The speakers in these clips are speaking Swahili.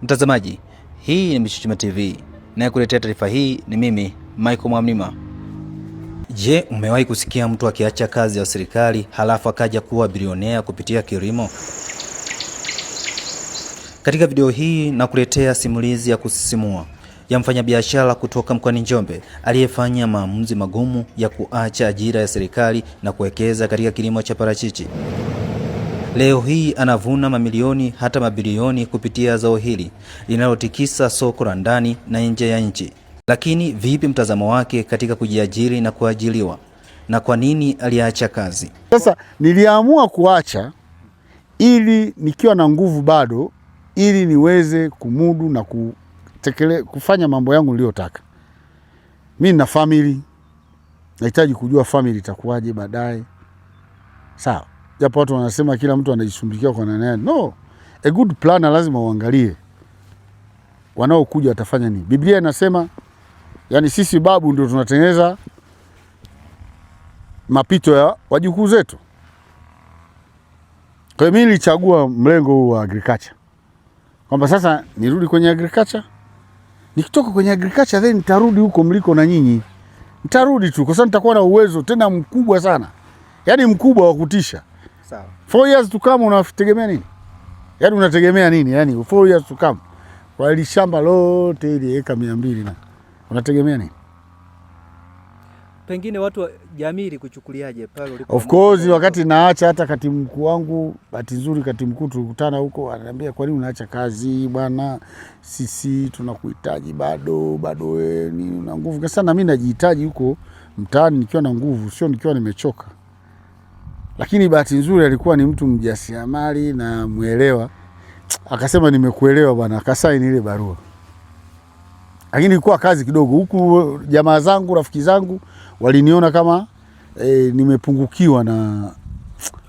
Mtazamaji, hii ni Mchuchuma TV na kuletea taarifa hii ni mimi Michael Mwamnima. Je, umewahi kusikia mtu akiacha kazi ya serikali halafu akaja kuwa bilionea kupitia kilimo? Katika video hii na kuletea simulizi ya kusisimua ya mfanyabiashara kutoka mkoani Njombe aliyefanya maamuzi magumu ya kuacha ajira ya serikali na kuwekeza katika kilimo cha parachichi. Leo hii anavuna mamilioni hata mabilioni kupitia zao hili linalotikisa soko la ndani na nje ya nchi. Lakini vipi mtazamo wake katika kujiajiri na kuajiliwa, na kwa nini aliacha kazi? Sasa niliamua kuacha ili nikiwa na nguvu bado, ili niweze kumudu na kufanya mambo yangu niliyotaka. Mimi nina family, nahitaji kujua family itakuwaje baadaye. Sawa. Japo watu wanasema kila mtu anajisumbukia kwa nani. No. A good planner lazima uangalie wanaokuja watafanya nini. Biblia inasema yani sisi babu ndio tunatengeneza mapito ya wajukuu zetu. Kwa hiyo mimi nilichagua mlengo huu wa agriculture. Kwamba sasa nirudi kwenye agriculture. Nikitoka kwenye agriculture then nitarudi huko mliko na nyinyi. Nitarudi tu kwa sababu nitakuwa na uwezo tena mkubwa sana. Yaani mkubwa wa kutisha. Sawa. 4 years to come unategemea nini? Yaani unategemea nini? Yaani 4 years to come. Kwa ile shamba lote ile eka 200 na unategemea nini? Pengine watu wa jamii kuchukuliaje pale ulipo? Of course wakati naacha, hata katibu mkuu wangu, bahati nzuri katibu mkuu tulikutana huko, ananiambia kwa nini unaacha kazi bwana? Sisi tunakuhitaji bado wewe ni una nguvu. Sana mimi najihitaji huko mtaani nikiwa na nguvu, sio nikiwa nimechoka. Lakini bahati nzuri alikuwa ni mtu mjasiriamali na muelewa. Akasema nimekuelewa bwana, akasaini ile barua. Lakini ilikuwa kazi kidogo huku, jamaa zangu, rafiki zangu waliniona kama nimepungukiwa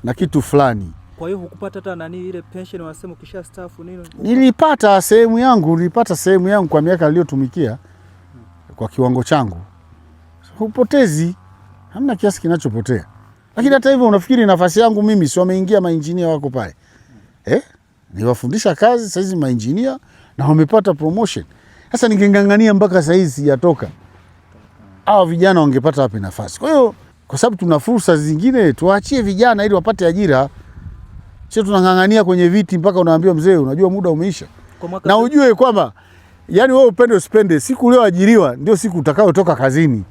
na kitu fulani. Kwa hiyo hukupata hata nani ile pension wanasema ukisha staafu nini? Nilipata sehemu yangu kwa miaka niliyotumikia kwa kiwango changu. Hupotezi, hamna kiasi kinachopotea. Lakini hata hivyo unafikiri nafasi yangu mimi si wameingia mainjinia wako pale. Niwafundisha kazi sasa hizi mainjinia na wamepata promotion. Sasa ningengangania mpaka sasa hizi sijatoka. Hao vijana wangepata wapi nafasi? Kwa hiyo kwa sababu tuna fursa zingine tuachie vijana ili wapate ajira. Sio tunangangania kwenye viti mpaka unaambiwa mzee unajua muda umeisha. Na ujue kwamba yani wewe upende usipende siku ulioajiriwa ndio siku utakayotoka kazini.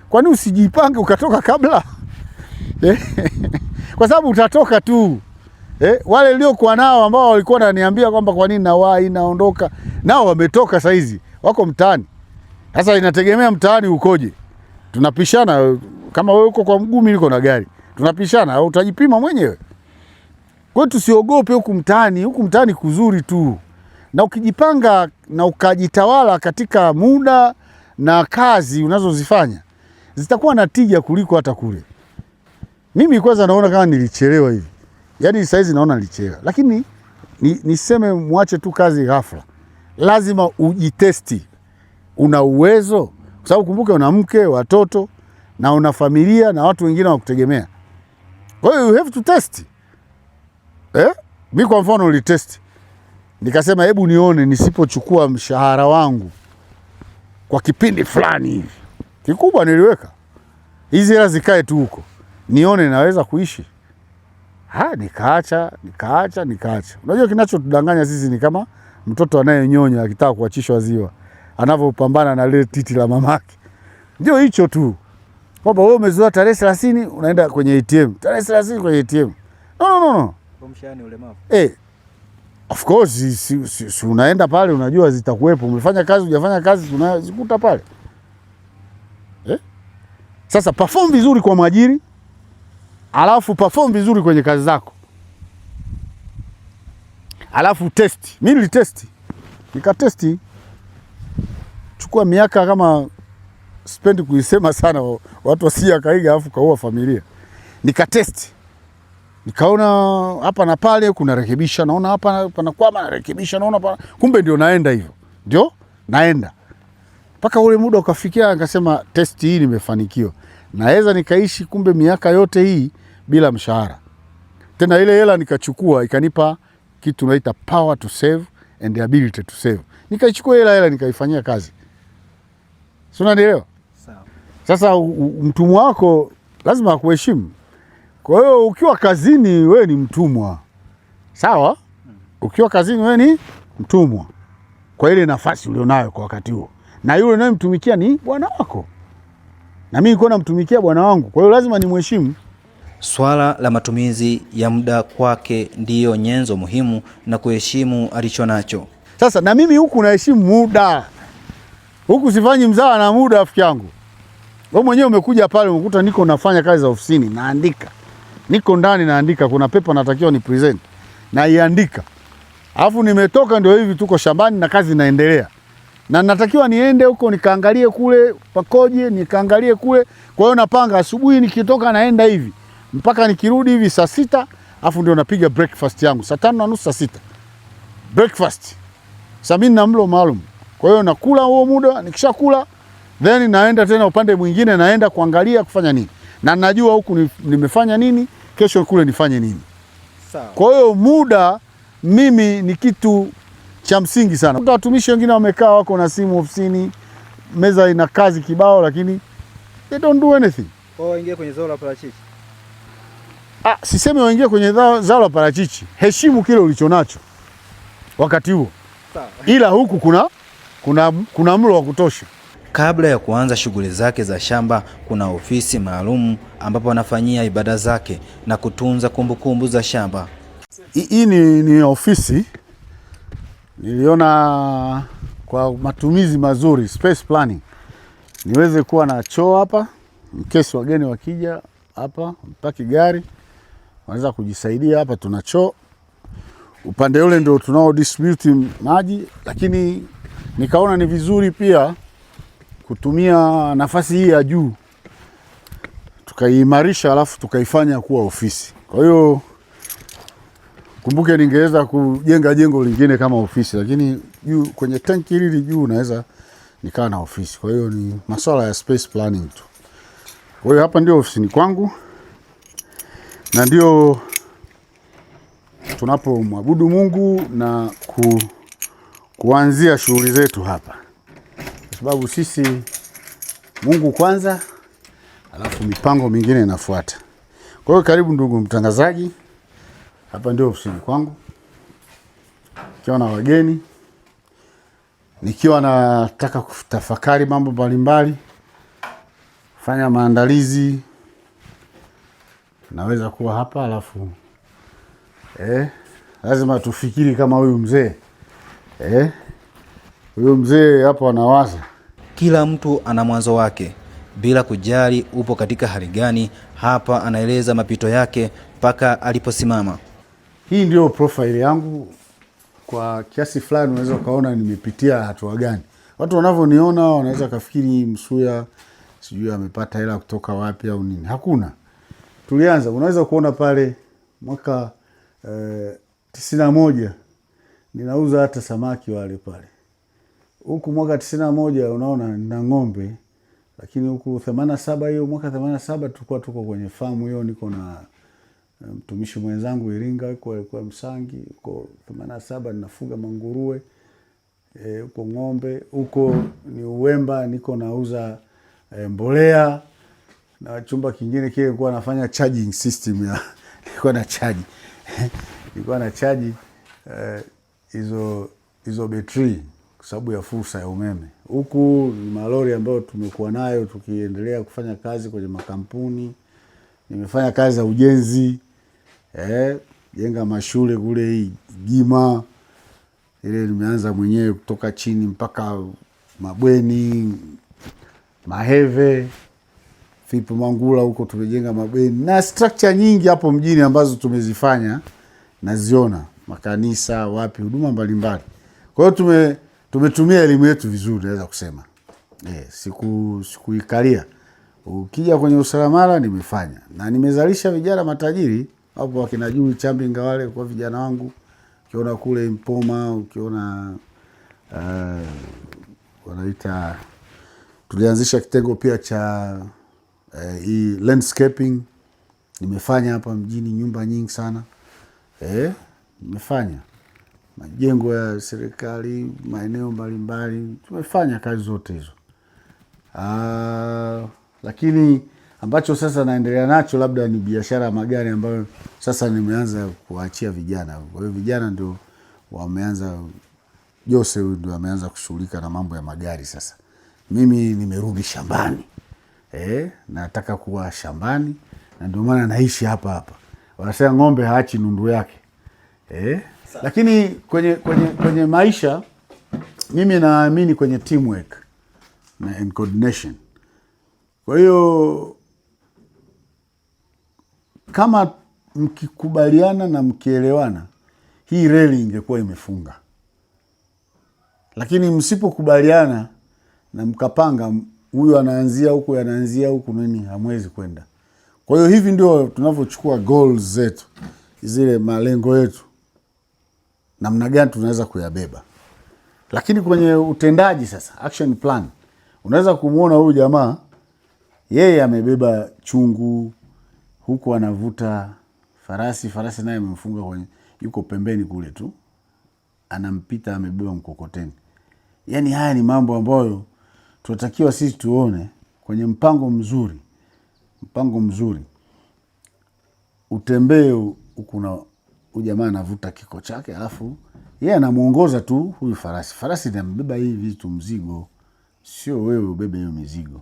Kwani usijipange ukatoka kabla? Kwa sababu utatoka tu. Wale niliokuwa nao ambao walikuwa wananiambia kwamba kwa nini nawahi naondoka, nao wametoka saa hizi wako mtaani. Sasa inategemea mtaani ukoje. Tunapishana kama wewe uko kwa mguu mimi niko na gari. Tunapishana au utajipima mwenyewe. Kwa hiyo tusiogope huku mtaani kuzuri tu. Na ukijipanga na ukajitawala katika muda na kazi unazozifanya, zitakuwa na tija kuliko hata kule. Mimi kwanza naona kama nilichelewa hivi. Yaani saa hizi naona nilichelewa. Lakini niseme muache tu kazi ghafla. Lazima ujitesti. Una uwezo. Kwa sababu kumbuke una mke, watoto na una familia na watu wengine wakutegemea. Kwa hiyo you have to test. Mimi kwa mfano nilitest. Nikasema hebu nione nisipochukua mshahara wangu kwa kipindi fulani hivi. Kikubwa niliweka. Hizi hela zikae tu huko. Nione naweza kuishi. Nikaacha. Unajua kinachotudanganya sisi ni kama mtoto anayenyonya akitaka kuachishwa ziwa, anavyopambana na lile titi la mamake. Ndio hicho tu. Kwamba wewe umezoea tarehe 30 unaenda kwenye ATM. Tarehe 30 kwenye ATM. No. Kwa mshahara ulemavu. Of course si unaenda pale unajua zitakuwepo. Umefanya kazi hujafanya kazi tunazikuta pale. Sasa perform vizuri kwa mwajiri. Alafu perform vizuri kwenye kazi zako. Alafu test. Mimi nilitesti. Nikatesti. Chukua miaka kama spendi kuisema sana watu wasia kaiga alafu kaua familia. Nikatesti. Nikaona hapa na pale kuna rekebisha, naona hapa panakwama na rekebisha, naona kumbe ndio naenda hivyo. Ndio naenda. Mpaka ule muda ukafikia nikasema testi hii nimefanikiwa. Naweza nikaishi kumbe miaka yote hii bila mshahara. Tena ile hela nikachukua ikanipa kitu tunaita power to save and the ability to save. Nikaichukua hela nikaifanyia kazi. Si unanielewa? Sawa. Sasa mtumwa wako lazima akuheshimu. Kwa hiyo ukiwa kazini wewe ni mtumwa. Sawa? Ukiwa kazini wewe ni mtumwa kwa ile nafasi ulionayo kwa wakati huo. Na yule unayemtumikia ni bwana wako. Na mimi niko namtumikia bwana wangu. Kwa hiyo lazima nimheshimu. Swala la matumizi ya muda kwake ndiyo nyenzo muhimu na kuheshimu alichonacho. Sasa na mimi huku naheshimu muda. Huku sifanyi mzaha na muda rafiki yangu. Wewe mwenyewe umekuja pale umekuta niko nafanya kazi za ofisini, naandika. Niko ndani naandika, kuna pepa natakiwa ni present. Na iandika. Alafu nimetoka ndio hivi tuko shambani na kazi inaendelea. Na natakiwa niende huko nikaangalie kule pakoje, nikaangalie kule. Kwa hiyo napanga asubuhi nikitoka naenda hivi mpaka nikirudi hivi saa 6, alafu ndio napiga breakfast yangu saa 5:30 saa 6. Breakfast. Saa 7 na mlo maalum. Kwa hiyo nakula huo muda, nikishakula then naenda tena upande mwingine naenda kuangalia kufanya nini. Na najua huku nimefanya nini, kesho kule nifanye nini. Sawa. Kwa hiyo muda mimi ni kitu cha msingi sana. Watumishi wengine wamekaa wako na simu ofisini, meza ina kazi kibao lakini they don't do anything. Wao waingie kwenye zao la parachichi. Sisemi waingie kwenye zao la parachichi. Heshimu kile ulichonacho wakati huo. Sawa. Ila huku kuna mlo wa kutosha. Kabla ya kuanza shughuli zake za shamba, kuna ofisi maalum ambapo anafanyia ibada zake na kutunza kumbukumbu za shamba. Hii ni ofisi niliona kwa matumizi mazuri, space planning. Niweze kuwa na choo hapa, in case wageni wakija hapa, mpaki gari, wanaweza kujisaidia hapa tuna choo. Upande ule ndio tunao distribute maji, lakini nikaona ni vizuri pia kutumia nafasi hii ya juu. Tukaimarisha alafu tukaifanya kuwa ofisi. Kwa hiyo kumbuke ningeweza kujenga jengo lingine kama ofisi, lakini juu kwenye tanki hili juu naweza nikaa na ofisi. Kwa hiyo ni masuala ya space planning tu. Kwa hiyo hapa ndio ofisini kwangu. Na ndio tunapomwabudu Mungu na kuanzia shughuli zetu hapa. Kwa sababu sisi Mungu kwanza, alafu mipango mingine inafuata. Kwa hiyo karibu ndugu mtangazaji. Hapa ndio ofisini kwangu. Nikiwa na wageni, nikiwa nataka kutafakari mambo mbalimbali, fanya maandalizi, naweza kuwa hapa alafu lazima tufikiri kama huyu mzee. Huyu mzee hapo anawaza. Kila mtu ana mwanzo wake, bila kujali upo katika hali gani. Hapa anaeleza mapito yake mpaka aliposimama. Hii ndio profile yangu. Kwa kiasi fulani unaweza kaona nimepitia hatua gani. Watu wanavyoniona wanaweza kafikiri Msuya sijui amepata hela kutoka wapi au nini. Hakuna. Tulianza, unaweza kuona pale mwaka 91 ninauza hata samaki wale pale. Huku mwaka 91 unaona nina ng'ombe, lakini huku 87 hiyo mwaka 87 tulikuwa tuko kwenye farm hiyo, niko na mtumishi mwenzangu Iringa kwa Msangi. Huko 87 ninafuga manguruwe, huko ng'ombe. Huko ni Uwemba niko nauza mbolea, na chumba kingine kile nilikuwa nafanya charging system ya nilikuwa na charge nilikuwa na charge hizo betri kwa sababu ya fursa ya umeme. Huku ni malori ambayo tumekuwa nayo tukiendelea kufanya kazi kwenye makampuni. Nimefanya kazi za ujenzi, jenga mashule kule hii Gima. Ile nimeanza mwenyewe kutoka chini mpaka mabweni, Maheve, Fipo Mangula huko tumejenga mabweni. Na structure nyingi hapo mjini ambazo tumezifanya naziona, makanisa, wapi, huduma mbalimbali. Kwa hiyo tumetumia elimu yetu vizuri naweza kusema. Sikuikalia. Ukija kwenye usalamala nimefanya. Na nimezalisha vijana matajiri. Hapo wakina Juli Chambinga wale kwa vijana wangu. Ukiona kule Mpoma, ukiona wanaita, tulianzisha kitengo pia cha hii landscaping. Nimefanya hapa mjini nyumba nyingi sana. Nimefanya. majengo ya serikali, maeneo mbalimbali, tumefanya kazi zote hizo. Lakini ambacho sasa naendelea nacho labda ni biashara ya magari ambayo sasa nimeanza kuachia vijana. Kwa hiyo vijana ndio wameanza, Jose ndio ameanza kushughulika na mambo ya magari sasa. Mimi nimerudi shambani. Nataka kuwa shambani na ndio maana naishi hapa hapa. Wanasema ng'ombe haachi nundu yake. Lakini kwenye maisha mimi naamini kwenye teamwork na coordination. Kwa hiyo kama mkikubaliana na mkielewana, hii reli ingekuwa imefunga. Lakini msipokubaliana na mkapanga huyu anaanzia huku anaanzia huku nini, hamwezi kwenda. Kwa hiyo hivi ndio tunavyochukua goals zetu, zile malengo yetu, namna gani tunaweza kuyabeba. Lakini kwenye utendaji sasa, action plan, unaweza kumuona huyu jamaa yeye amebeba chungu huku anavuta farasi naye amemfunga kwenye, yuko pembeni kule tu anampita amebeba mkokoteni. Yani haya ni mambo ambayo tunatakiwa sisi tuone kwenye mpango mzuri. Utembee huku na ujamaa anavuta kiko chake, alafu yeye anamuongoza tu huyu farasi anambeba hivi vitu, mzigo, sio wewe ubebe hiyo mizigo.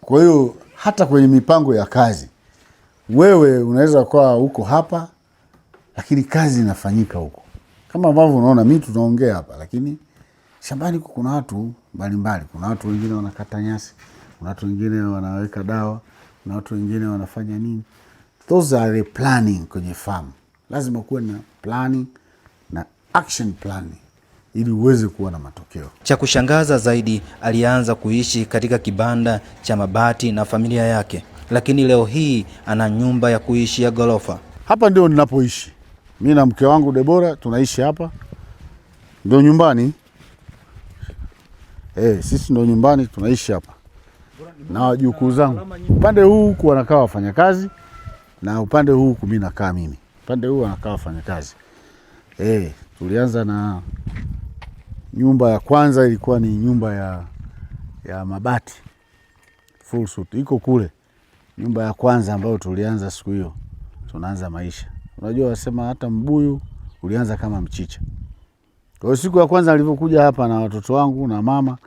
Kwa hiyo hata kwenye mipango ya kazi, wewe unaweza kuwa huko hapa lakini kazi inafanyika huko. Kama ambavyo unaona mimi tunaongea hapa, lakini shambani kuna watu mbalimbali. Kuna watu wengine wanakata nyasi, kuna watu wengine wanaweka dawa, kuna watu wengine wanafanya nini. Those are the planning kwenye farm. Lazima kuwe na planning na action planning ili uweze kuwa na matokeo. Cha kushangaza zaidi, alianza kuishi katika kibanda cha mabati na familia yake, lakini leo hii ana nyumba ya kuishi ya ghorofa. Hapa ndio ninapoishi. Mimi na mke wangu Debora tunaishi hapa. Ndio nyumbani. Sisi ndio nyumbani tunaishi hapa. Na wajukuu zangu. Upande huu huku wanakaa wafanyakazi na upande huu huku mimi nakaa mimi. Upande huu wanakaa wafanyakazi. Tulianza na nyumba ya kwanza ilikuwa ni nyumba ya mabati. Full suit. Iko kule. Nyumba ya kwanza ambayo tulianza siku hiyo. Tunaanza maisha. Unajua wasema hata mbuyu ulianza kama mchicha. Kwa hiyo siku ya kwanza nilipokuja hapa na watoto wangu na mama,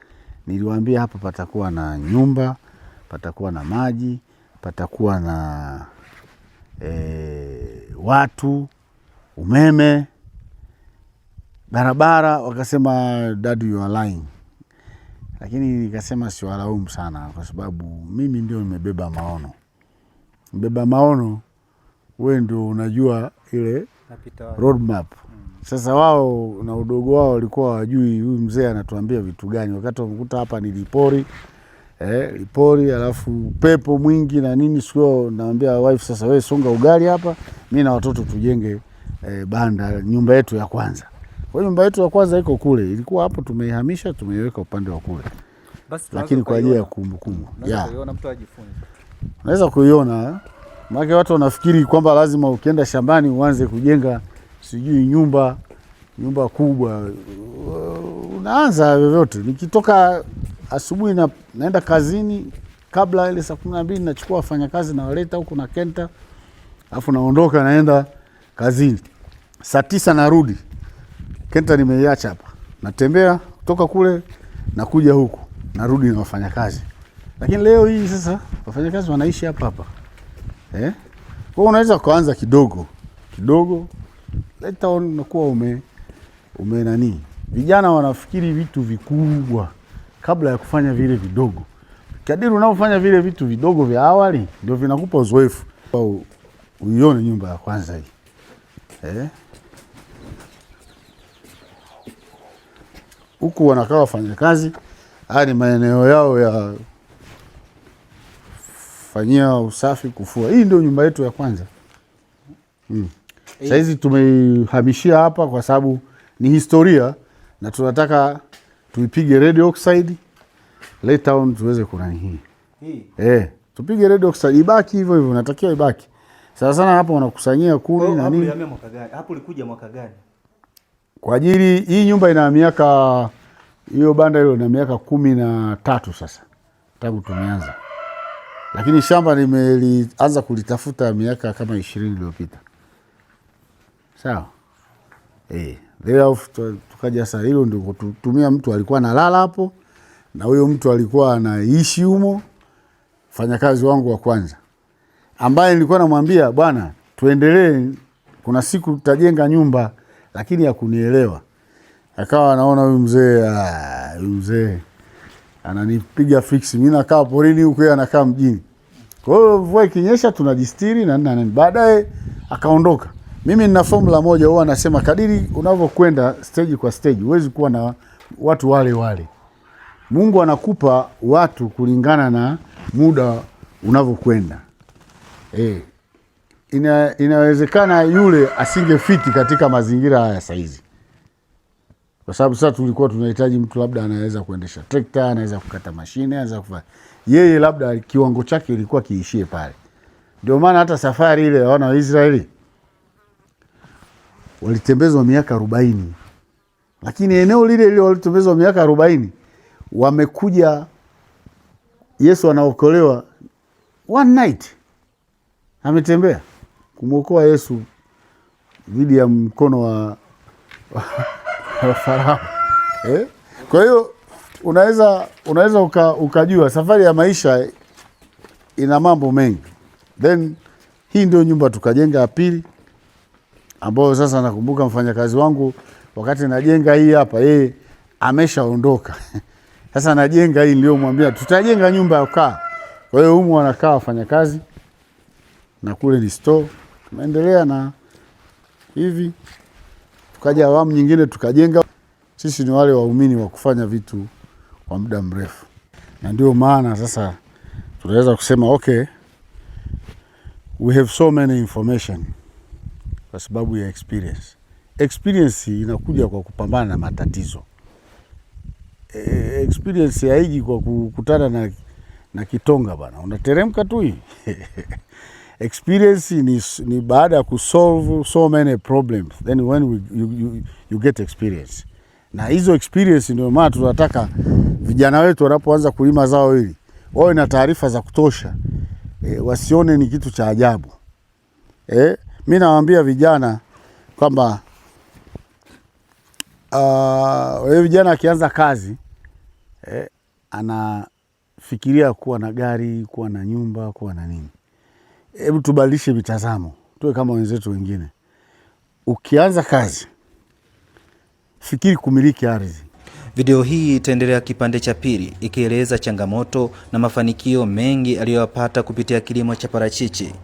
niliwaambia hapa patakuwa na nyumba, patakuwa na maji, patakuwa na watu, umeme, barabara. Wakasema dad you are lying. Lakini nikasema siwalaumu sana kwa sababu mimi ndio nimebeba maono. Mbeba maono wewe ndio unajua ile roadmap. Sasa wao na udogo wao walikuwa wajui huyu mzee anatuambia vitu gani. Wakati wamekuta hapa ni lipori, lipori alafu pepo mwingi na nini. Sio naambia wife sasa wewe songa ugali hapa, mimi na watoto tujenge banda, nyumba yetu ya kwanza. Kwa hiyo nyumba yetu ya kwanza iko kule. Ilikuwa hapo tumeihamisha, tumeiweka upande wa kule. Lakini kwa ajili ya kumbukumbu. Unaweza kuiona mtu ajifunze. Unaweza kuiona. Maana watu wanafikiri kwamba lazima ukienda shambani uanze kujenga sijui nyumba kubwa. Unaanza vyovyote. Nikitoka asubuhi naenda kazini, kabla ile saa 12 nachukua wafanyakazi na waleta huko na kenta. Alafu naondoka naenda kazini. Saa 9 narudi. Kenta nimeiacha hapa. Natembea kutoka kule nakuja huku. Narudi na wafanyakazi. Lakini leo hii sasa wafanyakazi wanaishi hapa hapa. Kwa unaweza kuanza kidogo later on unakuwa ume nani. Vijana wanafikiri vitu vikubwa kabla ya kufanya vile vidogo. Kadiri unaofanya vile vitu vidogo vya awali ndio vinakupa uzoefu. Uione nyumba ya kwanza hii. Huku wanakaa wafanyakazi, haya ni maeneo yao ya fanyia usafi, kufua. Hii ndio nyumba yetu ya kwanza. Sasa hizi tumehamishia hapa kwa sababu ni historia na tunataka tuipige red oxide later on tuweze kunani hii. Tupige red oxide ibaki hivyo hivyo, natakiwa ibaki. Sasa sana hapa wanakusanyia kuni na nini. Hapo ulikuja mwaka gani? Kwa ajili hii nyumba ina miaka, hiyo banda hilo ina miaka 13 sasa tangu tumeanza, lakini shamba nimelianza kulitafuta miaka kama 20 iliyopita. Sawa. Tukaja sasa, hilo ndio kutumia. Mtu alikuwa analala hapo na huyo mtu alikuwa anaishi humo, mfanyakazi wangu wa kwanza, ambaye nilikuwa namwambia bwana, tuendelee, kuna siku tutajenga nyumba, lakini hakunielewa. Akawa anaona huyu mzee ananipiga fix, mimi nakaa porini huko, yeye anakaa mjini. Kwa hiyo mvua ikinyesha tunajistiri na nani. Baadaye akaondoka. Mimi nina formula moja, huwa anasema kadiri unavyokwenda stage kwa stage, huwezi kuwa na watu wale. Mungu anakupa watu kulingana na muda unavyokwenda. Inawezekana yule asingefiti katika mazingira haya saizi, kwa sababu sasa tulikuwa tunahitaji mtu labda anaweza kuendesha trekta, anaweza kukata mashine, anaweza kufanya. Yeye labda kiwango chake ilikuwa kiishie pale. Ndio maana hata safari ile wana wa Israeli walitembezwa miaka 40. Lakini eneo lile walitembezwa miaka 40, wamekuja, Yesu anaokolewa one night. Ametembea kumwokoa Yesu dhidi ya mkono wa Farao. Kwa hiyo unaweza ukajua safari ya maisha ina mambo mengi. Then hii ndio nyumba tukajenga ya pili, ambayo sasa nakumbuka mfanyakazi wangu wakati najenga hii hapa, yeye ameshaondoka. Sasa najenga hii, ndio mwambia tutajenga nyumba ya kukaa. Kwa hiyo humu wanakaa wafanyakazi na kule ni store. Tumeendelea na hivi, tukaja awamu nyingine tukajenga. Sisi ni wale waumini wa kufanya vitu kwa muda mrefu, na ndio maana sasa tunaweza kusema okay, we have so many information kwa sababu ya experience. Experience inakuja kwa kupambana na matatizo. Experience haiji kwa kukutana na kitonga bana, unateremka tu hii. Experience ni baada ya kusolve so many problems, then when you get experience. Na hizo experience ndio maana tunataka vijana wetu wanapoanza kulima zao hili wawe na taarifa za kutosha, wasione ni kitu cha ajabu. Mimi nawaambia vijana kwamba wewe vijana akianza kazi anafikiria kuwa na gari, kuwa na nyumba, kuwa na nini. Hebu tubadilishe mitazamo, tuwe kama wenzetu wengine. Ukianza kazi, fikiri kumiliki ardhi. Video hii itaendelea kipande cha pili ikieleza changamoto na mafanikio mengi aliyopata kupitia kilimo cha parachichi.